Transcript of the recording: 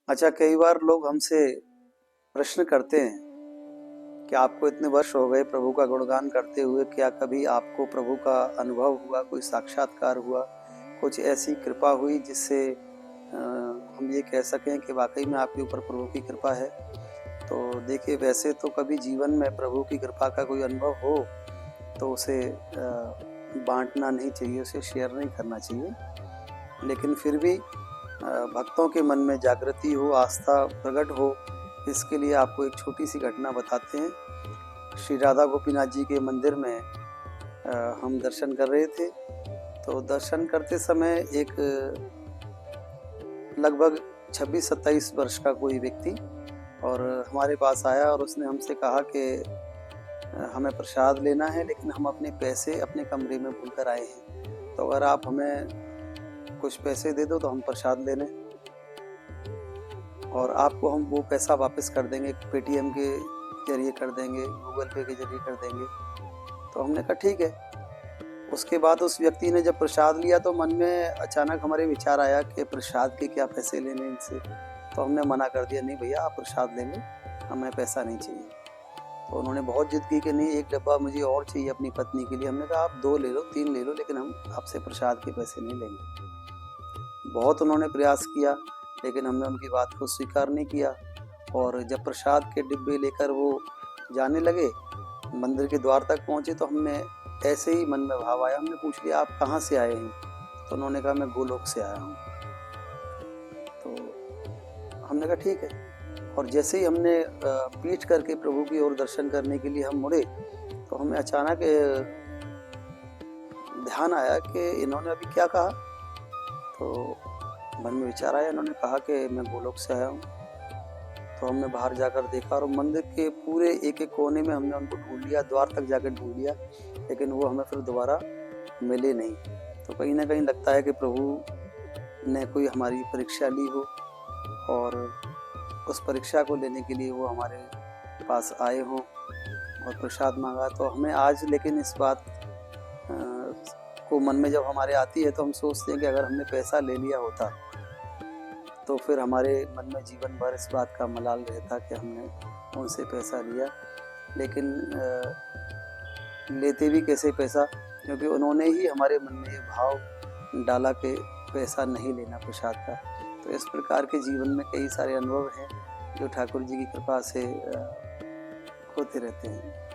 अच्छा, कई बार लोग हमसे प्रश्न करते हैं कि आपको इतने वर्ष हो गए प्रभु का गुणगान करते हुए, क्या कभी आपको प्रभु का अनुभव हुआ, कोई साक्षात्कार हुआ, कुछ ऐसी कृपा हुई जिससे हम ये कह सकें कि वाकई में आपके ऊपर प्रभु की कृपा है। तो देखिए, वैसे तो कभी जीवन में प्रभु की कृपा का कोई अनुभव हो तो उसे बांटना नहीं चाहिए, उसे शेयर नहीं करना चाहिए। लेकिन फिर भी भक्तों के मन में जागृति हो, आस्था प्रकट हो, इसके लिए आपको एक छोटी सी घटना बताते हैं। श्री राधा गोपीनाथ जी के मंदिर में हम दर्शन कर रहे थे। तो दर्शन करते समय एक लगभग 26-27 वर्ष का कोई व्यक्ति और हमारे पास आया और उसने हमसे कहा कि हमें प्रसाद लेना है, लेकिन हम अपने पैसे अपने कमरे में भूल कर आए हैं, तो अगर आप हमें कुछ पैसे दे दो तो हम प्रसाद ले लें और आपको हम वो पैसा वापस कर देंगे, पेटीएम के जरिए कर देंगे, गूगल पे के जरिए कर देंगे। तो हमने कहा ठीक है। उसके बाद उस व्यक्ति ने जब प्रसाद लिया तो मन में अचानक हमारे विचार आया कि प्रसाद के क्या पैसे लेने इनसे। तो हमने मना कर दिया, नहीं भैया आप प्रसाद ले लो, हमें पैसा नहीं चाहिए। तो उन्होंने बहुत जिद की कि नहीं, एक डब्बा मुझे और चाहिए अपनी पत्नी के लिए। हमने कहा आप 2 ले लो, 3 ले लो, लेकिन हम आपसे प्रसाद के पैसे नहीं लेंगे। बहुत उन्होंने प्रयास किया, लेकिन हमने उनकी बात को स्वीकार नहीं किया। और जब प्रसाद के डिब्बे लेकर वो जाने लगे, मंदिर के द्वार तक पहुँचे, तो हमने ऐसे ही मन में भाव आया, हमने पूछ लिया आप कहाँ से आए हैं? तो उन्होंने कहा मैं गोलोक से आया हूँ। तो हमने कहा ठीक है। और जैसे ही हमने पीठ करके प्रभु की ओर दर्शन करने के लिए हम मुड़े, तो हमें अचानक ध्यान आया कि इन्होंने अभी क्या कहा। तो मन में विचार आया, इन्होंने कहा कि मैं गोलोक से आया हूँ। तो हमने बाहर जाकर देखा और मंदिर के पूरे एक एक कोने में हमने उनको ढूंढ लिया, द्वार तक जाकर ढूंढ लिया, लेकिन वो हमें फिर दोबारा मिले नहीं। तो कहीं ना कहीं लगता है कि प्रभु ने कोई हमारी परीक्षा ली हो और उस परीक्षा को लेने के लिए वो हमारे पास आए हों और प्रसाद मांगा। तो हमें आज लेकिन इस बात को मन में जब हमारे आती है तो हम सोचते हैं कि अगर हमने पैसा ले लिया होता तो फिर हमारे मन में जीवन भर इस बात का मलाल रहता कि हमने उनसे पैसा लिया। लेकिन लेते भी कैसे पैसा, क्योंकि उन्होंने ही हमारे मन में ये भाव डाला कि पैसा नहीं लेना प्रसाद का। तो इस प्रकार के जीवन में कई सारे अनुभव हैं जो ठाकुर जी की कृपा से होते रहते हैं।